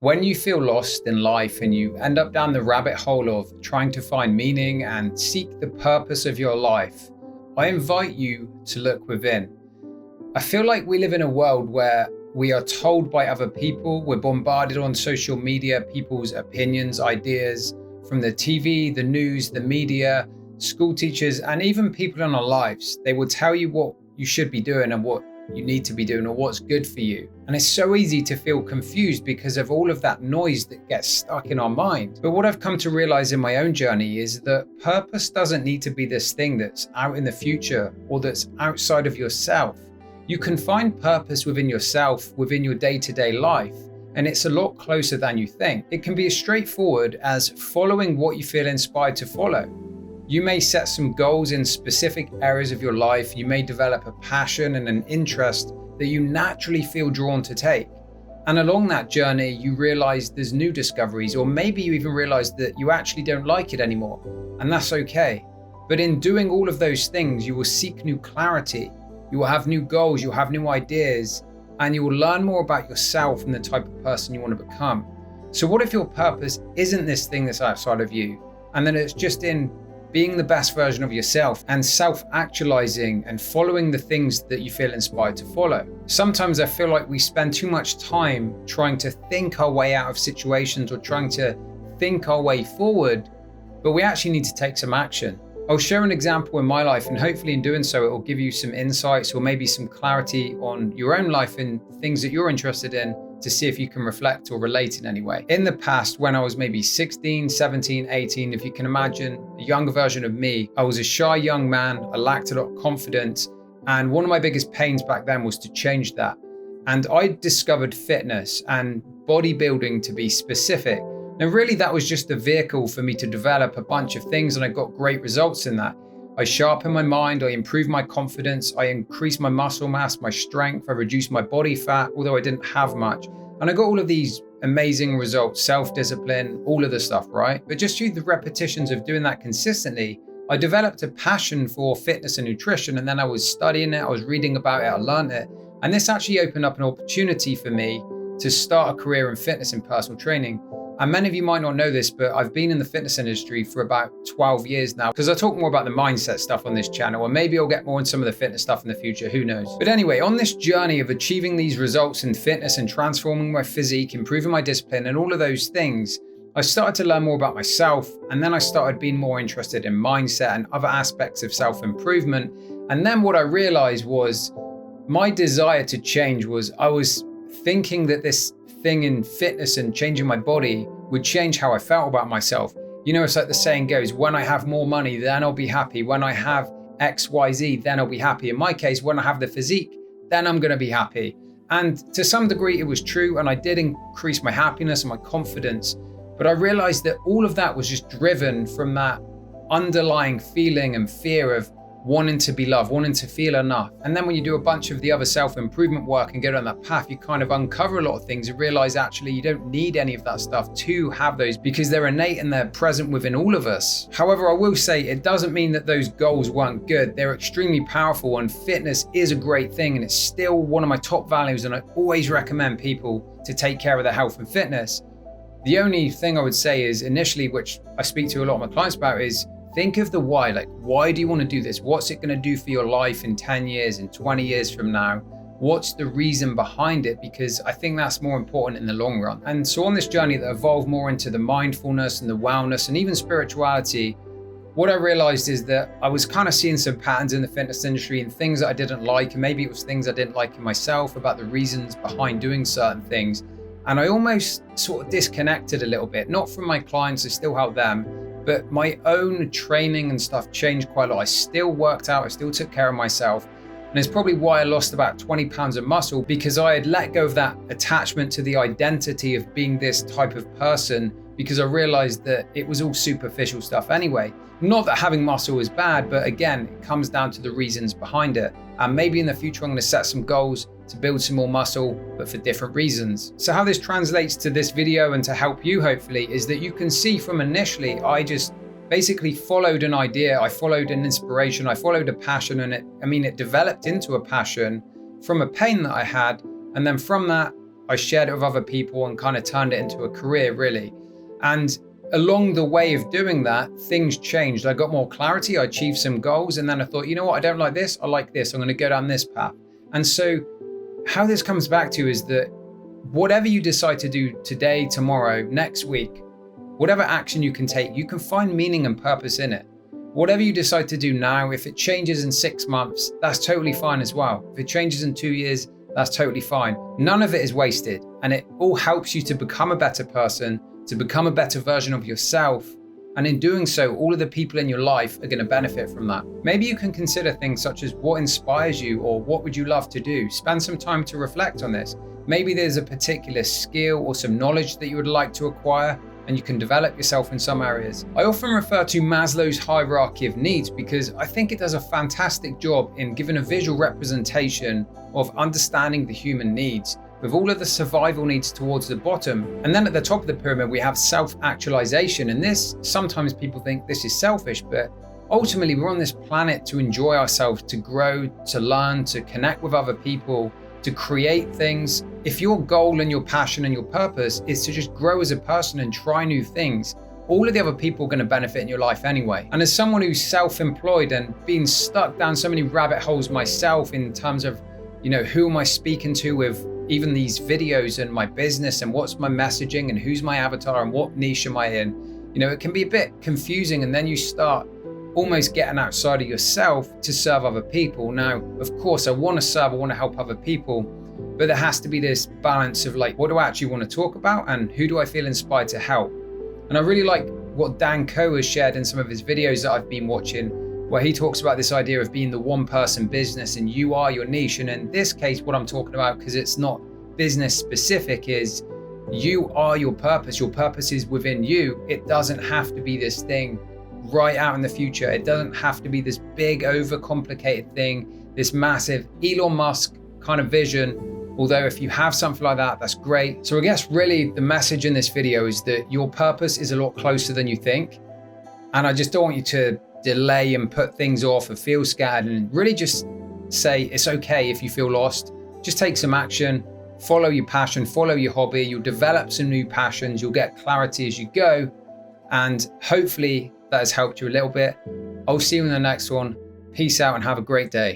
When you feel lost in life and you end up down the rabbit hole of trying to find meaning and seek the purpose of your life, I invite you to look within. I feel like we live in a world where we are told by other people, we're bombarded on social media, people's opinions, ideas from the TV, the news, the media, school teachers, and even people in our lives. They will tell you what you should be doing and what you need to be doing or what's good for you. And it's so easy to feel confused because of all of that noise that gets stuck in our mind. But what I've come to realize in my own journey is that purpose doesn't need to be this thing that's out in the future or that's outside of yourself. You can find purpose within yourself, within your day-to-day life, and it's a lot closer than you think. It can be as straightforward as following what you feel inspired to follow. You may set some goals in specific areas of your life. You may develop a passion and an interest that you naturally feel drawn to take. And along that journey, you realize there's new discoveries, or maybe you even realize that you actually don't like it anymore. And that's okay. But in doing all of those things, you will seek new clarity. You will have new goals, you'll have new ideas, and you will learn more about yourself and the type of person you want to become. So what if your purpose isn't this thing that's outside of you, and then it's just in being the best version of yourself and self-actualizing and following the things that you feel inspired to follow? Sometimes I feel like we spend too much time trying to think our way out of situations or trying to think our way forward, but we actually need to take some action. I'll share an example in my life, and hopefully in doing so, it will give you some insights or maybe some clarity on your own life and things that you're interested in to see if you can reflect or relate in any way. In the past, when I was maybe 16, 17, 18, if you can imagine a younger version of me, I was a shy young man, I lacked a lot of confidence, and one of my biggest pains back then was to change that. And I discovered fitness and bodybuilding, to be specific. Now, really, that was just a vehicle for me to develop a bunch of things, and I got great results in that. I sharpened my mind, I improved my confidence, I increased my muscle mass, my strength, I reduced my body fat, although I didn't have much. And I got all of these amazing results, self-discipline, all of the stuff, right? But just through the repetitions of doing that consistently, I developed a passion for fitness and nutrition, and then I was studying it, I was reading about it, I learned it. And this actually opened up an opportunity for me to start a career in fitness and personal training. And many of you might not know this, but I've been in the fitness industry for about 12 years now, because I talk more about the mindset stuff on this channel, and maybe I'll get more into some of the fitness stuff in the future, who knows. But anyway, on this journey of achieving these results in fitness and transforming my physique, improving my discipline and all of those things, I started to learn more about myself, and then I started being more interested in mindset and other aspects of self-improvement. And then what I realized was my desire to change was I was thinking that this thing in fitness and changing my body would change how I felt about myself. You know, it's like the saying goes, when I have more money, then I'll be happy. When I have X, Y, Z, then I'll be happy. In my case, when I have the physique, then I'm going to be happy. And to some degree, it was true. And I did increase my happiness and my confidence. But I realized that all of that was just driven from that underlying feeling and fear of wanting to be loved, wanting to feel enough. And then when you do a bunch of the other self-improvement work and get on that path, you kind of uncover a lot of things and realize actually you don't need any of that stuff to have those, because they're innate and they're present within all of us. However, I will say it doesn't mean that those goals weren't good. They're extremely powerful, and fitness is a great thing, and it's still one of my top values, and I always recommend people to take care of their health and fitness. The only thing I would say is initially, which I speak to a lot of my clients about, is think of the why. Like, why do you want to do this? What's it going to do for your life in 10 years, in 20 years from now? What's the reason behind it? Because I think that's more important in the long run. And so on this journey that evolved more into the mindfulness and the wellness and even spirituality, what I realized is that I was kind of seeing some patterns in the fitness industry and things that I didn't like. And maybe it was things I didn't like in myself about the reasons behind doing certain things. And I almost sort of disconnected a little bit, not from my clients, I still help them, but my own training and stuff changed quite a lot. I still worked out, I still took care of myself. And it's probably why I lost about 20 pounds of muscle, because I had let go of that attachment to the identity of being this type of person, because I realized that it was all superficial stuff anyway. Not that having muscle is bad, but again, it comes down to the reasons behind it. And maybe in the future, I'm going to set some goals to build some more muscle, but for different reasons. So how this translates to this video and to help you hopefully is that you can see from initially, I just basically followed an idea, I followed an inspiration, I followed a passion, and it developed into a passion from a pain that I had. And then from that, I shared it with other people and kind of turned it into a career, really. And along the way of doing that, things changed. I got more clarity, I achieved some goals, and then I thought, you know what, I don't like this, I like this, I'm going to go down this path. And so how this comes back to is that whatever you decide to do today, tomorrow, next week, whatever action you can take, you can find meaning and purpose in it. Whatever you decide to do now, if it changes in 6 months, that's totally fine as well. If it changes in 2 years, that's totally fine. None of it is wasted, and it all helps you to become a better person, to become a better version of yourself. And in doing so, all of the people in your life are going to benefit from that. Maybe you can consider things such as what inspires you, or what would you love to do? Spend some time to reflect on this. Maybe there's a particular skill or some knowledge that you would like to acquire, and you can develop yourself in some areas. I often refer to Maslow's hierarchy of needs because I think it does a fantastic job in giving a visual representation of understanding the human needs, with all of the survival needs towards the bottom. And then at the top of the pyramid, we have self-actualization. And this, sometimes people think this is selfish, but ultimately we're on this planet to enjoy ourselves, to grow, to learn, to connect with other people, to create things. If your goal and your passion and your purpose is to just grow as a person and try new things, all of the other people are going to benefit in your life anyway. And as someone who's self-employed and been stuck down so many rabbit holes myself in terms of, who am I speaking to with even these videos and my business, and what's my messaging and who's my avatar and what niche am I in, it can be a bit confusing. And then you start almost getting outside of yourself to serve other people. Now, of course, I want to serve, I want to help other people, but there has to be this balance of what do I actually want to talk about and who do I feel inspired to help? And I really like what Dan Koe has shared in some of his videos that I've been watching, where he talks about this idea of being the one person business and you are your niche. And in this case, what I'm talking about, because it's not business specific, is you are your purpose. Your purpose is within you. It doesn't have to be this thing right out in the future. It doesn't have to be this big, overcomplicated thing, this massive Elon Musk kind of vision. Although if you have something like that, that's great. So I guess really the message in this video is that your purpose is a lot closer than you think. And I just don't want you to delay and put things off or feel scared, and really just say it's okay if you feel lost. Just take some action, follow your passion, follow your hobby. You'll develop some new passions. You'll get clarity as you go. And hopefully that has helped you a little bit. I'll see you in the next one. Peace out and have a great day.